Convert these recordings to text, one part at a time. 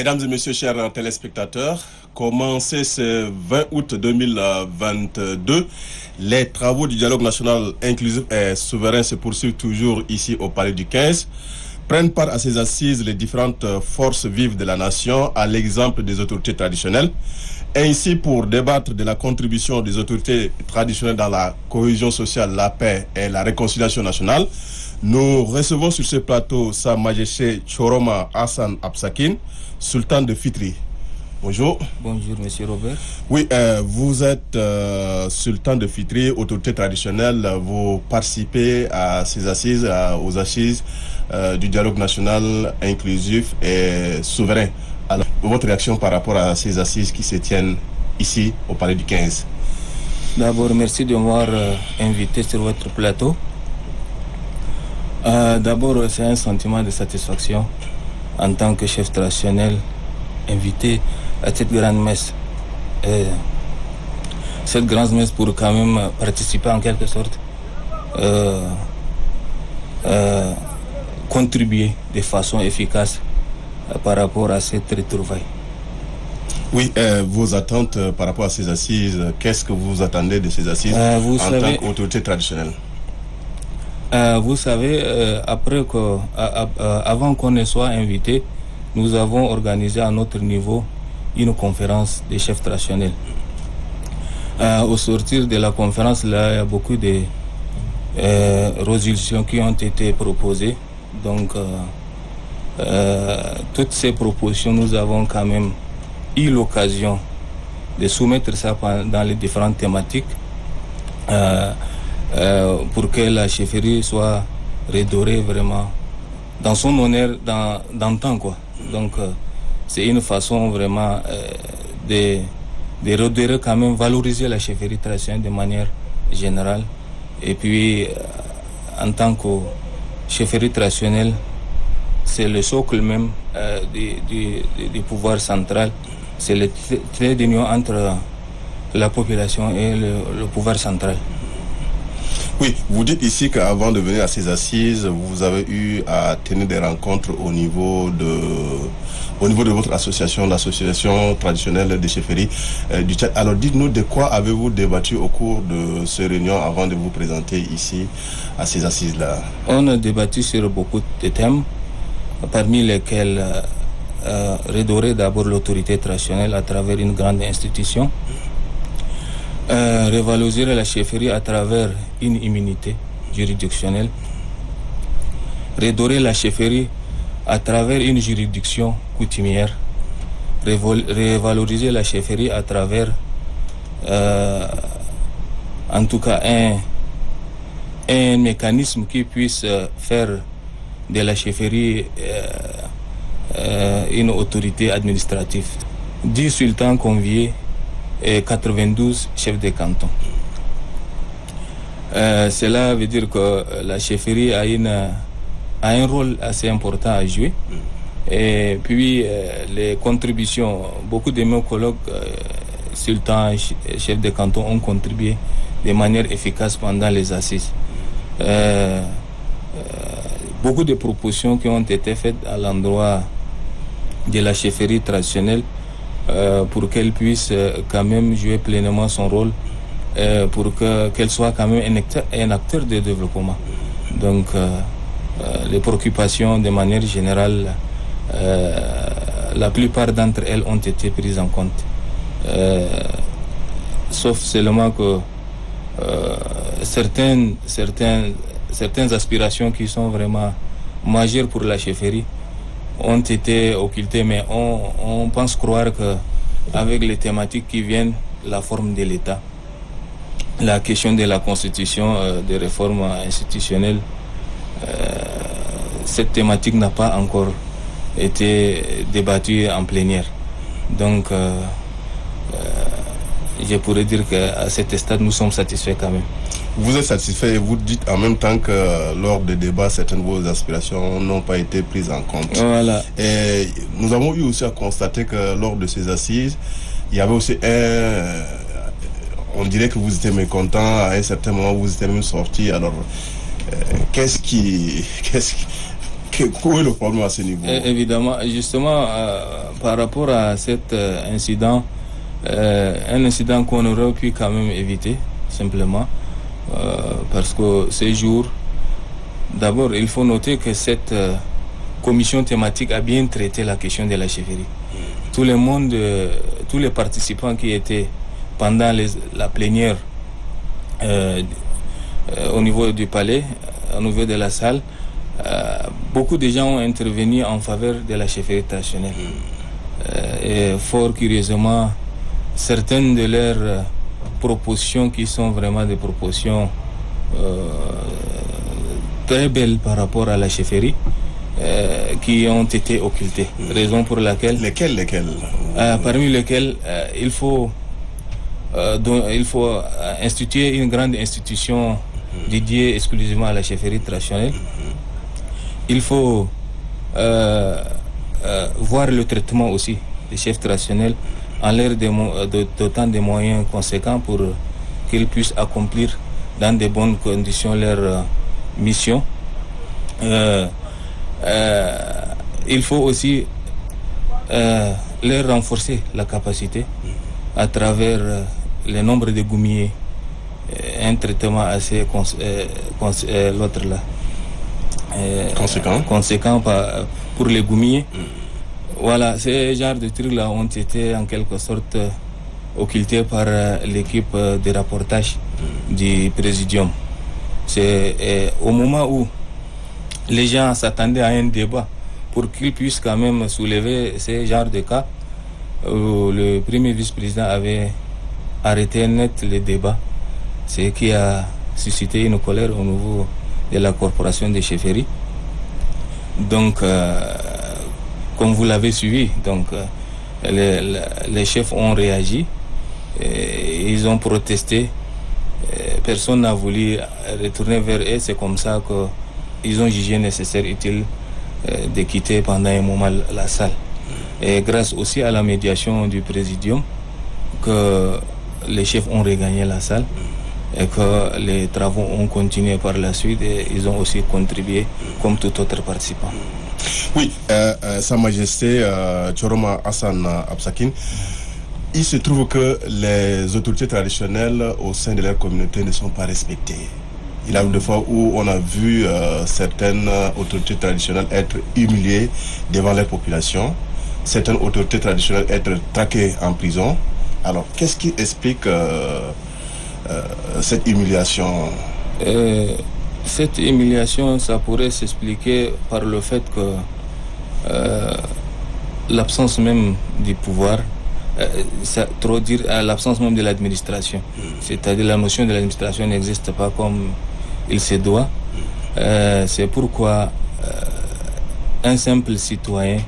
Mesdames et messieurs, chers téléspectateurs, commencé ce 20 août 2022, les travaux du dialogue national inclusif et souverain se poursuivent toujours ici au Palais du 15. Prennent part à ces assises les différentes forces vives de la nation, à l'exemple des autorités traditionnelles. Ainsi, pour débattre de la contribution des autorités traditionnelles dans la cohésion sociale, la paix et la réconciliation nationale, nous recevons sur ce plateau Sa Majesté Choroma Hassan Absakin, sultan de Fitri. Bonjour. Bonjour, monsieur Robert. Oui, vous êtes sultan de Fitri, autorité traditionnelle. Vous participez à ces assises, aux assises du dialogue national inclusif et souverain. Alors, votre réaction par rapport à ces assises qui se tiennent ici au Palais du 15? D'abord, merci de m'avoir invité sur votre plateau. D'abord, c'est un sentiment de satisfaction en tant que chef traditionnel invité à cette grande messe. Cette grande messe pour quand même participer en quelque sorte, contribuer de façon efficace par rapport à cette retrouvaille. Oui, vos attentes par rapport à ces assises, qu'est-ce que vous attendez de ces assises tant qu'autorité traditionnelle? Vous savez, avant qu'on ne soit invité, nous avons organisé à notre niveau une conférence des chefs traditionnels. Au sortir de la conférence, là, il y a beaucoup de résolutions qui ont été proposées. Donc, toutes ces propositions, nous avons quand même eu l'occasion de soumettre ça dans les différentes thématiques pour que la chefferie soit redorée vraiment dans son honneur dans le temps, quoi. Donc, c'est une façon vraiment de redorer quand même, valoriser la chefferie traditionnelle de manière générale. Et puis, en tant que chefferie traditionnelle, c'est le socle même du pouvoir central. C'est le trait d'union entre la population et le pouvoir central. Oui, vous dites ici qu'avant de venir à ces assises, vous avez eu à tenir des rencontres au niveau de votre association, l'association traditionnelle des chefferies du Tchad. Alors dites-nous de quoi avez-vous débattu au cours de ces réunions avant de vous présenter ici à ces assises-là? On a débattu sur beaucoup de thèmes, parmi lesquels redorer d'abord l'autorité traditionnelle à travers une grande institution, revaloriser la chefferie à travers une immunité juridictionnelle, redorer la chefferie à travers une juridiction coutumière, revaloriser la chefferie à travers en tout cas un mécanisme qui puisse faire de la chefferie une autorité administrative. 10 sultans conviés et 92 chefs de canton. Cela veut dire que la chefferie a un rôle assez important à jouer. Et puis les contributions, beaucoup de mes collègues sultans et chefs de canton ont contribué de manière efficace pendant les assises. Beaucoup de propositions qui ont été faites à l'endroit de la chefferie traditionnelle pour qu'elle puisse quand même jouer pleinement son rôle, pour qu'elle soit quand même un acteur de développement. Donc les préoccupations de manière générale, la plupart d'entre elles ont été prises en compte. Sauf seulement que certaines aspirations qui sont vraiment majeures pour la chefferie ont été occultées, mais on pense croire qu'avec les thématiques qui viennent, la forme de l'État, la question de la constitution, des réformes institutionnelles, cette thématique n'a pas encore été débattue en plénière. Donc, je pourrais dire qu'à cet stade, nous sommes satisfaits quand même. Vous êtes satisfait et vous dites en même temps que lors des débats, certaines de vos aspirations n'ont pas été prises en compte. Voilà. Et nous avons eu aussi à constater que lors de ces assises, il y avait aussi on dirait que vous étiez mécontent, à un certain moment vous étiez même sorti. Alors, qu'est-ce Où est le problème à ce niveau? Évidemment, justement, par rapport à cet incident, un incident qu'on aurait pu quand même éviter, simplement, parce que ces jours, d'abord, il faut noter que cette commission thématique a bien traité la question de la chefferie. Tout le monde, tous les participants qui étaient pendant la plénière au niveau du palais, au niveau de la salle, beaucoup de gens ont intervenu en faveur de la chefferie traditionnelle. Et fort curieusement, certaines de leurs propositions qui sont vraiment des propositions très belles par rapport à la chefferie, qui ont été occultées. Raison pour laquelle... Lesquelles parmi lesquelles il faut instituer une grande institution dédiée exclusivement à la chefferie traditionnelle. Il faut voir le traitement aussi des chefs traditionnels en leur dotant des moyens conséquents pour qu'ils puissent accomplir dans de bonnes conditions leur mission. Il faut aussi leur renforcer la capacité à travers le nombre de goumiers, un traitement assez l'autre là. Conséquent pour les goumiers. Voilà, ces genres de trucs-là ont été en quelque sorte occultés par l'équipe de rapportage du Présidium. C'est au moment où les gens s'attendaient à un débat pour qu'ils puissent quand même soulever ces genres de cas, où le premier vice-président avait arrêté net le débat, ce qui a suscité une colère au niveau de la corporation des chefferies. Donc, comme vous l'avez suivi, donc, les chefs ont réagi, et ils ont protesté. Personne n'a voulu retourner vers eux. C'est comme ça qu'ils ont jugé nécessaire, utile de quitter pendant un moment la salle. Et grâce aussi à la médiation du Présidium, que les chefs ont regagné la salle et que les travaux ont continué par la suite, et ils ont aussi contribué comme tout autre participant. Oui, Sa Majesté Tchoroma Hassan Absakin, il se trouve que les autorités traditionnelles au sein de leur communauté ne sont pas respectées. Il y a eu des fois où on a vu certaines autorités traditionnelles être humiliées devant leur population, certaines autorités traditionnelles être traquées en prison. Alors, qu'est-ce qui explique cette humiliation? Cette humiliation, ça pourrait s'expliquer par le fait que l'absence même du pouvoir, trop dire, l'absence même de l'administration. C'est-à-dire la notion de l'administration n'existe pas comme il se doit. C'est pourquoi un simple citoyen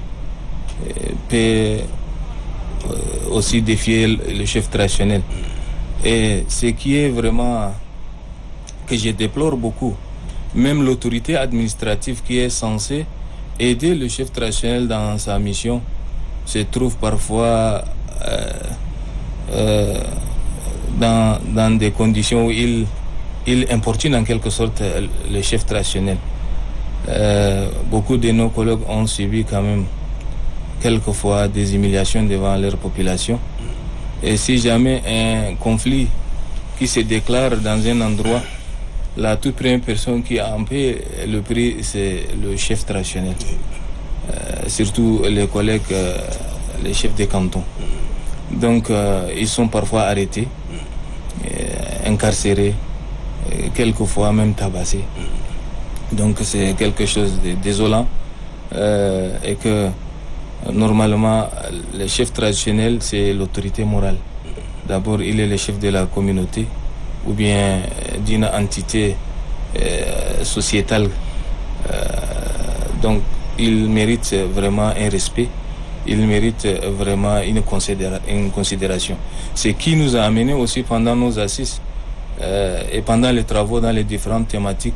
peut aussi défier le chef traditionnel. Et ce qui est vraiment que je déplore beaucoup, même l'autorité administrative qui est censée aider le chef traditionnel dans sa mission se trouve parfois dans des conditions où il importune en quelque sorte le chef traditionnel. Beaucoup de nos collègues ont subi quand même quelquefois des humiliations devant leur population. Et si jamais un conflit qui se déclare dans un endroit, la toute première personne qui a en paix le prix, c'est le chef traditionnel. Surtout les collègues, les chefs des cantons. Donc, ils sont parfois arrêtés, incarcérés, quelquefois même tabassés. Donc, c'est quelque chose de désolant. Et que, normalement, le chef traditionnel, c'est l'autorité morale. D'abord, il est le chef de la communauté ou bien d'une entité sociétale. Donc, il mérite vraiment un respect, il mérite vraiment une considération. Ce qui nous a amené aussi pendant nos assises et pendant les travaux dans les différentes thématiques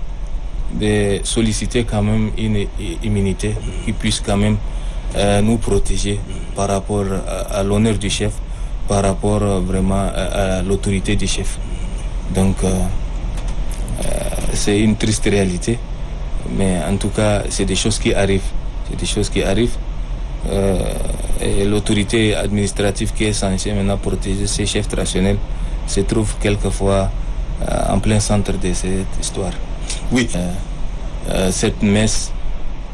de solliciter quand même une immunité qui puisse quand même nous protéger par rapport à l'honneur du chef, par rapport vraiment à l'autorité du chef. Donc c'est une triste réalité, Mais en tout cas, c'est des choses qui arrivent. C'est des choses qui arrivent. Et l'autorité administrative qui est censée maintenant protéger ces chefs traditionnels se trouve quelquefois en plein centre de cette histoire. Oui. Cette messe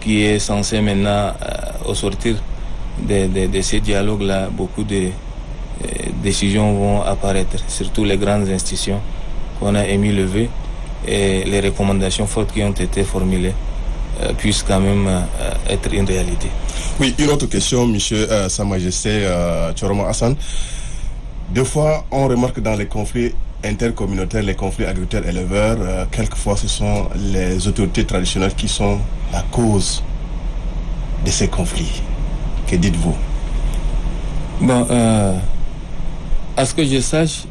qui est censée maintenant, au sortir de ces dialogues-là, beaucoup de décisions vont apparaître, surtout les grandes institutions qu'on a émis lever et les recommandations fortes qui ont été formulées puissent quand même être une réalité. Oui, une autre question, monsieur Sa Majesté Tchoroma Hassan. Des fois, on remarque dans les conflits intercommunautaires, les conflits agriculteurs-éleveurs, quelquefois ce sont les autorités traditionnelles qui sont la cause de ces conflits. Que dites-vous? Bon, à ce que je sache,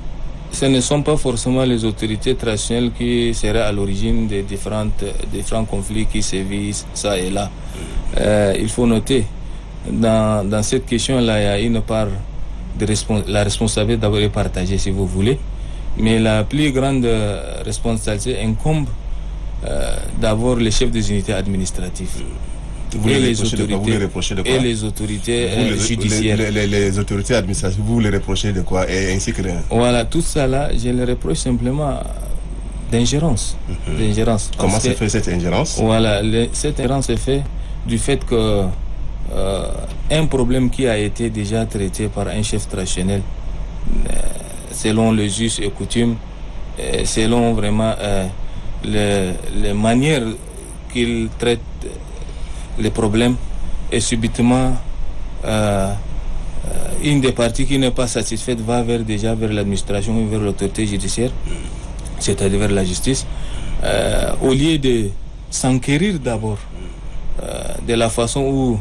ce ne sont pas forcément les autorités traditionnelles qui seraient à l'origine des différents conflits qui sévissent ça et là. Il faut noter, dans cette question-là, il y a une part de la responsabilité d'abord est partagée, si vous voulez, mais la plus grande responsabilité incombe d'abord les chefs des unités administratives. Et les autorités judiciaires. Les autorités administratives, vous les reprochez de quoi? Et ainsi que Voilà, tout ça là, je les reproche simplement d'ingérence. Comment se fait cette ingérence? Voilà, cette ingérence se fait du fait que un problème qui a été déjà traité par un chef traditionnel, selon les us et coutumes, selon vraiment les manières qu'il traite les problèmes, et subitement une des parties qui n'est pas satisfaite va déjà vers l'administration ou vers l'autorité judiciaire, c'est-à-dire vers la justice, au lieu de s'enquérir d'abord de la façon où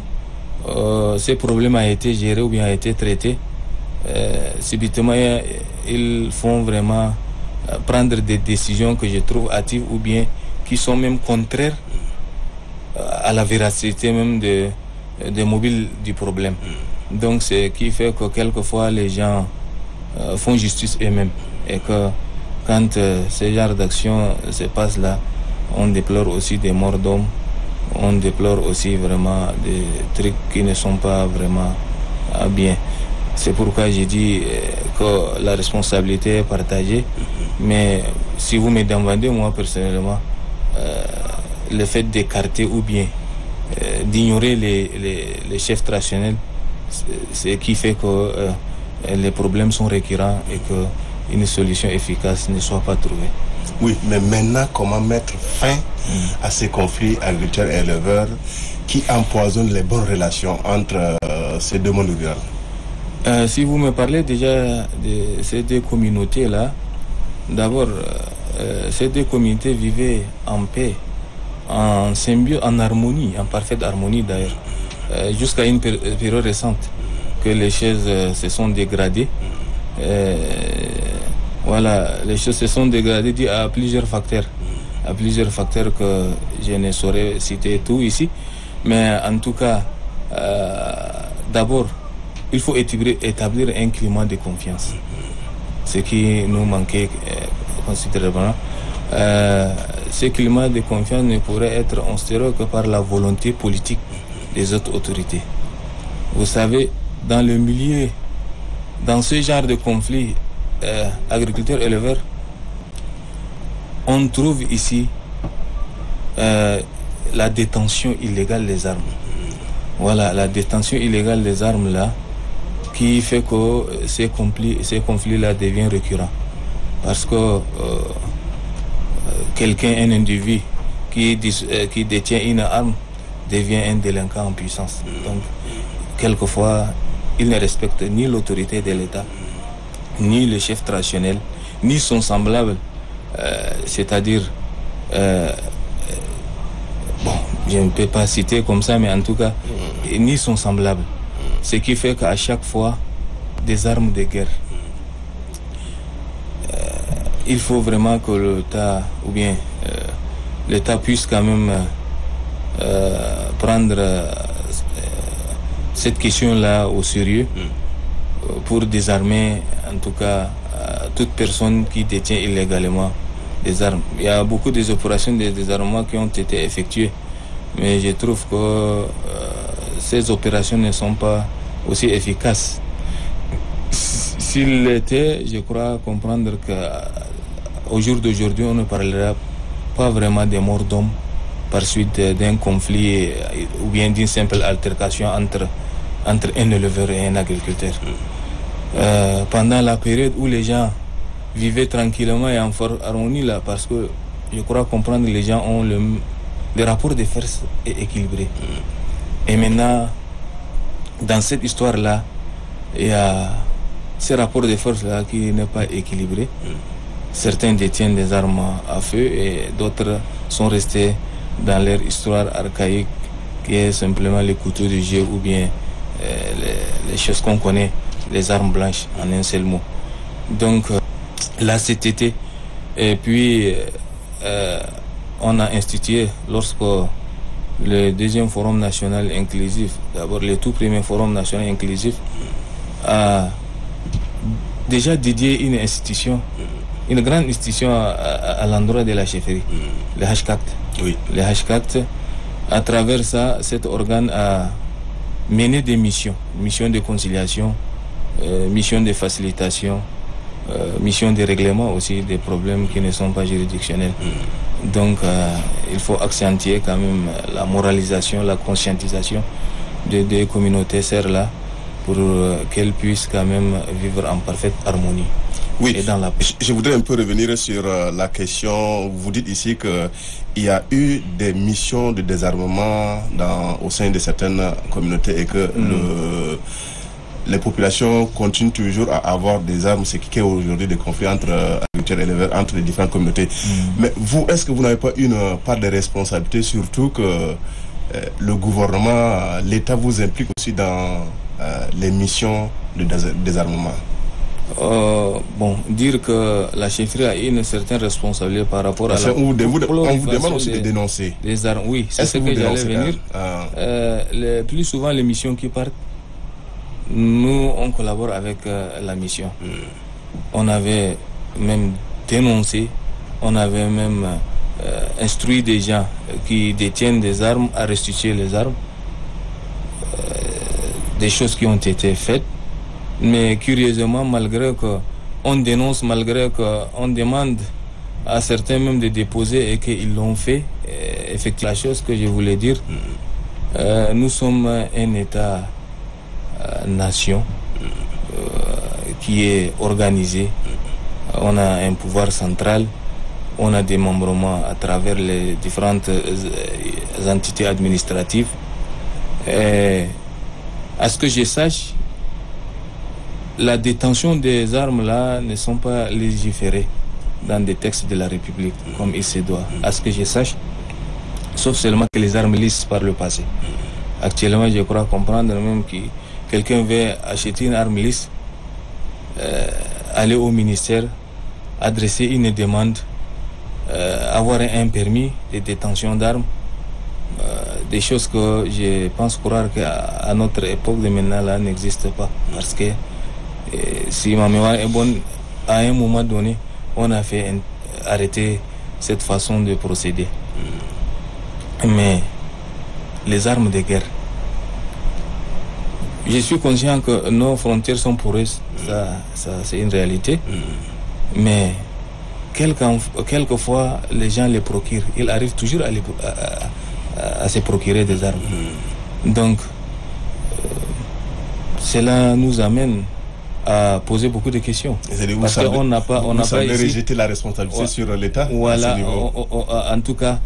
ce problème a été géré ou bien a été traité, subitement ils font vraiment prendre des décisions que je trouve hâtives ou bien qui sont même contraires à la véracité même des mobiles du problème. Donc c'est ce qui fait que quelquefois les gens font justice eux-mêmes et que quand ce genre d'action se passe là, on déplore aussi des morts d'hommes, on déplore aussi vraiment des trucs qui ne sont pas vraiment bien. C'est pourquoi j'ai dit que la responsabilité est partagée, mais si vous me demandez, moi personnellement, le fait d'écarter ou bien d'ignorer les chefs traditionnels, c'est ce qui fait que les problèmes sont récurrents et qu'une solution efficace ne soit pas trouvée. Oui, mais maintenant, comment mettre fin à ces conflits agriculteurs-éleveurs qui empoisonnent les bonnes relations entre ces deux mondes ruraux? Si vous me parlez déjà de ces deux communautés-là, d'abord, ces deux communautés vivaient en paix, en symbiose, en harmonie, en parfaite harmonie d'ailleurs, jusqu'à une période récente que les choses se sont dégradées. Voilà, les choses se sont dégradées dues à plusieurs facteurs que je ne saurais citer tout ici, mais en tout cas, d'abord, il faut établir un climat de confiance, ce qui nous manquait considérablement. Ce climat de confiance ne pourrait être instauré que par la volonté politique des autres autorités. Vous savez, dans le milieu, dans ce genre de conflit agriculteurs-éleveurs, on trouve ici la détention illégale des armes. Voilà, la détention illégale des armes là, qui fait que ces conflits-là deviennent récurrents. Parce que un individu qui détient une arme devient un délinquant en puissance. Donc, quelquefois, il ne respecte ni l'autorité de l'État, ni le chef traditionnel, ni son semblable, c'est-à-dire, je ne peux pas citer comme ça, mais en tout cas, ni son semblable. Ce qui fait qu'à chaque fois, des armes de guerre. Il faut vraiment que l'État, ou bien l'État puisse quand même prendre cette question-là au sérieux pour désarmer, en tout cas, toute personne qui détient illégalement des armes. Il y a beaucoup des opérations de désarmement qui ont été effectuées, mais je trouve que ces opérations ne sont pas aussi efficaces. S'il l'était, je crois comprendre qu'au jour d'aujourd'hui, on ne parlera pas vraiment des morts d'hommes par suite d'un conflit ou bien d'une simple altercation entre un éleveur et un agriculteur. Pendant la période où les gens vivaient tranquillement et en forte harmonie, là, parce que je crois comprendre que les gens ont le rapport de force est équilibré. Et maintenant, dans cette histoire-là, il y a ce rapport de force-là qui n'est pas équilibré. Certains détiennent des armes à feu et d'autres sont restés dans leur histoire archaïque qui est simplement les couteaux de jeu ou bien les choses qu'on connaît, les armes blanches en un seul mot. Donc là cet été, et puis on a institué lorsque le deuxième forum national inclusif, d'abord le tout premier forum national inclusif a déjà dédié une institution, une grande institution à l'endroit de la chefferie, le HCACT. Oui. Le HCACT, à travers ça, cet organe a mené des missions de conciliation, missions de facilitation, missions de règlement aussi des problèmes qui ne sont pas juridictionnels. Donc il faut accentuer quand même la moralisation, la conscientisation des communautés sœurs-là pour qu'elles puissent quand même vivre en parfaite harmonie. Oui, et dans la paix. Je voudrais un peu revenir sur la question. Vous dites ici qu'il y a eu des missions de désarmement au sein de certaines communautés et que les populations continuent toujours à avoir des armes, ce qui crée aujourd'hui des conflits entre agriculteurs et éleveurs, entre les différentes communautés. Mais vous, est-ce que vous n'avez pas une part de responsabilité, surtout que le gouvernement, l'État vous implique aussi dans les missions de désarmement? Bon, dire que la chefferie a une certaine responsabilité par rapport à on vous demande aussi de dénoncer. Les armes, oui, c'est ce que j'allais venir. Le plus souvent, les missions qui partent, nous, on collabore avec la mission. On avait même dénoncé, on avait même instruit des gens qui détiennent des armes à restituer les armes. Des choses qui ont été faites. Mais curieusement, malgré qu'on dénonce, malgré qu'on demande à certains même de déposer et qu'ils l'ont fait, effectivement, la chose que je voulais dire, nous sommes un État-nation qui est organisé. On a un pouvoir central, on a des membrements à travers les différentes entités administratives. Et à ce que je sache, la détention des armes là ne sont pas légiférées dans des textes de la République comme il se doit, à ce que je sache, sauf seulement que les armes lisses par le passé. Actuellement, je crois comprendre même que quelqu'un veut acheter une arme lisse, aller au ministère, adresser une demande, avoir un permis de détention d'armes, des choses que je pense croire qu'à notre époque de maintenant là n'existent pas, parce que si ma mémoire est bonne, à un moment donné, on a fait arrêter cette façon de procéder. Mais les armes de guerre, je suis conscient que nos frontières sont poreuses, ça c'est une réalité. Mais quelquefois, les gens les procurent. Ils arrivent toujours à se procurer des armes. Donc, cela nous amène à poser beaucoup de questions. Parce qu'on n'a pas, on n'a pas rejeté la responsabilité sur l'État. Voilà, en tout cas,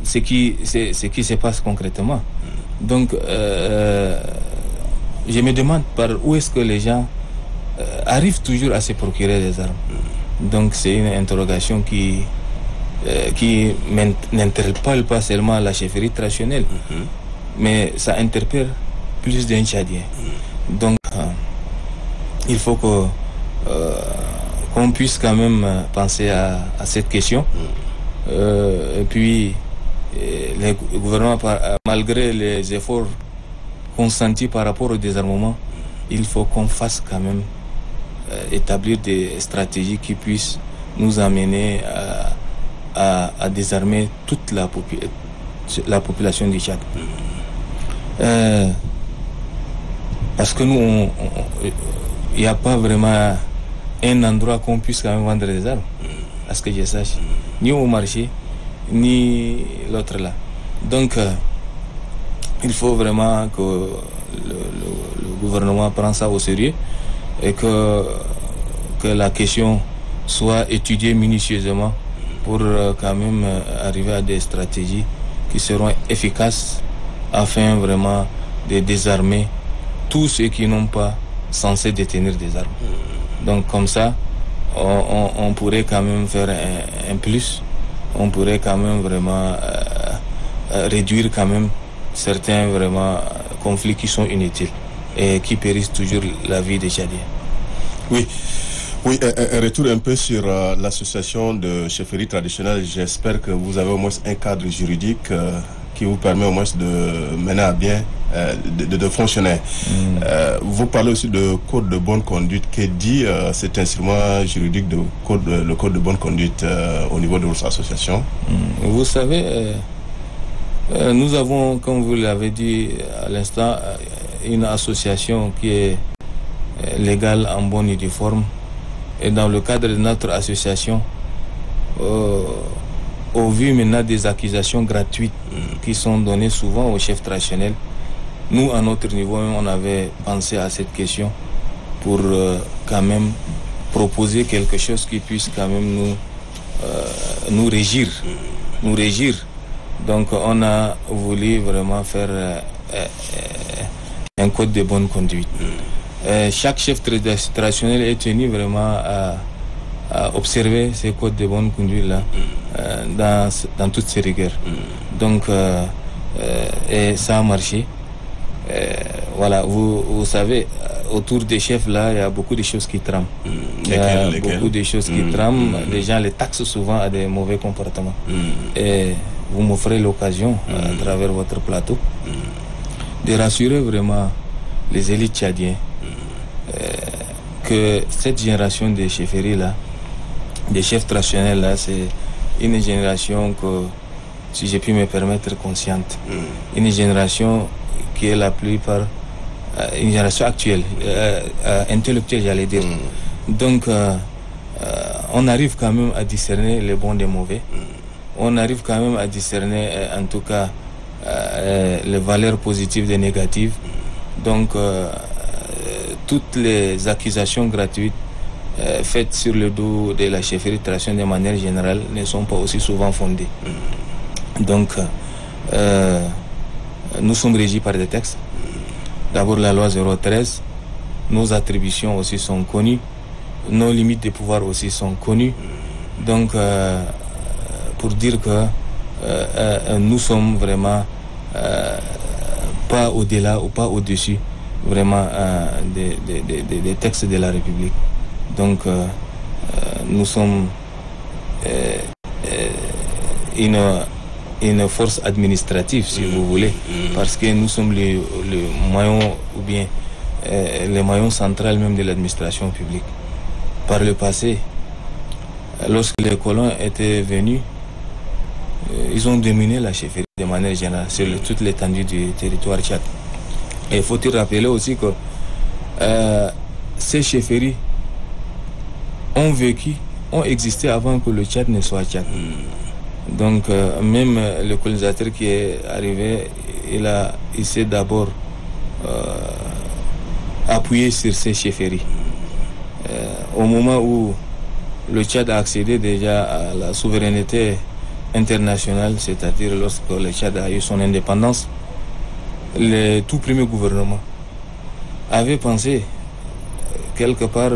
ce qui se passe concrètement. Donc, je me demande par où est-ce que les gens arrivent toujours à se procurer des armes. Donc, c'est une interrogation qui n'interpelle pas seulement la chefferie traditionnelle, mais ça interpelle plus d'un Tchadien. Donc, il faut qu'on puisse quand même penser à cette question. Et puis, le gouvernement, malgré les efforts consentis par rapport au désarmement, il faut qu'on fasse quand même établir des stratégies qui puissent nous amener à désarmer toute la population du Tchad. Parce que nous, il n'y a pas vraiment un endroit qu'on puisse quand même vendre des armes, à ce que je sache, ni au marché, ni l'autre là. Donc, il faut vraiment que le gouvernement prenne ça au sérieux et que la question soit étudiée minutieusement pour quand même arriver à des stratégies qui seront efficaces afin vraiment de désarmer tous ceux qui n'ont pas censé détenir des armes. Donc comme ça, on pourrait quand même faire un plus, on pourrait quand même vraiment réduire quand même certains vraiment conflits qui sont inutiles et qui périssent toujours la vie des Tchadiens. Oui, un retour un peu sur l'association de chefferie traditionnelle. J'espère que vous avez au moins un cadre juridique qui vous permet au moins de mener à bien de fonctionner. Vous parlez aussi de code de bonne conduite. Que dit cet instrument juridique le code de bonne conduite au niveau de votre association? Vous savez, nous avons, comme vous l'avez dit à l'instant, une association qui est légale, en bonne et due forme. Et dans le cadre de notre association, au vu maintenant des accusations gratuites qui sont données souvent aux chefs traditionnels, nous, à notre niveau, on avait pensé à cette question pour quand même proposer quelque chose qui puisse quand même nous régir. Donc, on a voulu vraiment faire un code de bonne conduite. Chaque chef traditionnel est tenu vraiment à observer ces codes de bonne conduite-là dans toutes ses rigueurs. Donc, et ça a marché. Voilà, vous savez, autour des chefs là, il y a beaucoup de choses qui trament. Beaucoup de choses qui trament. Les gens les taxent souvent à des mauvais comportements. Et vous m'offrez l'occasion, à travers votre plateau, de rassurer vraiment les élites tchadiens que cette génération de chefferies là, des chefs traditionnels là, c'est une génération que, si je puis me permettre, consciente. Une génération qui est la plupart une génération actuelle, intellectuelle, j'allais dire. Donc, on arrive quand même à discerner les bons des mauvais. On arrive quand même à discerner, en tout cas, les valeurs positives des négatives. Donc, toutes les accusations gratuites faites sur le dos de la chefferie traditionnelle de manière générale ne sont pas aussi souvent fondées. Donc, nous sommes régis par des textes. D'abord la loi 013, nos attributions aussi sont connues, nos limites de pouvoir aussi sont connues. Donc, pour dire que nous sommes vraiment pas au-delà ou pas au-dessus vraiment des textes de la République. Donc, nous sommes une force administrative, si vous voulez, parce que nous sommes le maillon, ou bien le maillon central même de l'administration publique. Par le passé, lorsque les colons étaient venus, ils ont dominé la chefferie de manière générale sur toute l'étendue du territoire tchad. Et faut-il rappeler aussi que ces chefferies ont existé avant que le Tchad ne soit Tchad. Donc, même le colonisateur qui est arrivé, il s'est d'abord appuyé sur ces chefferies. Au moment où le Tchad a accédé déjà à la souveraineté internationale, c'est-à-dire lorsque le Tchad a eu son indépendance, le tout premier gouvernement avait pensé quelque part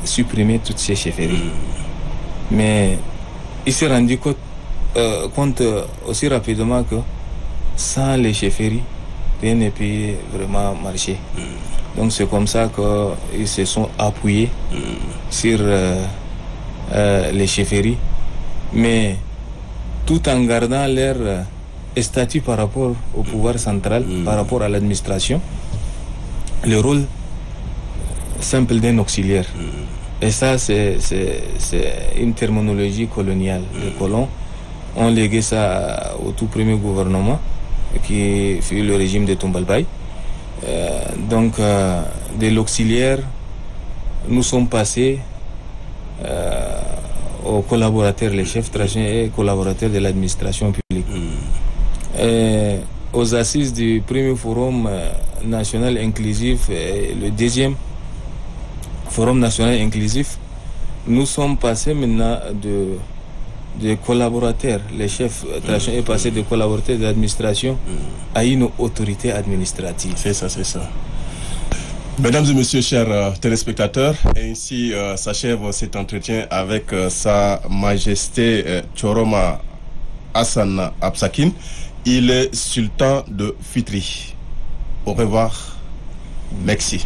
supprimer toutes ces chefferies. Mais il s'est rendu compte aussi rapidement que sans les chefferies, rien ne peut vraiment marcher. Donc c'est comme ça qu'ils se sont appuyés sur les chefferies, mais tout en gardant leur statut par rapport au pouvoir central, par rapport à l'administration, le rôle simple d'un auxiliaire. Et ça, c'est une terminologie coloniale. Les colons ont légué ça au tout premier gouvernement, qui fut le régime de Tombalbaye. Donc, de l'auxiliaire, nous sommes passés aux collaborateurs, les chefs traditionnels et collaborateurs de l'administration publique. Aux assises du premier forum national inclusif et le deuxième forum national inclusif, nous sommes passés maintenant de collaborateurs, les chefs traditionnels est passé de collaborateurs de l'administration à une autorité administrative. C'est ça, c'est ça. Mesdames et messieurs, chers téléspectateurs, ainsi s'achève cet entretien avec Sa Majesté Tchoroma Hassan Absakin. Il est sultan de Fitri. Au revoir. Merci.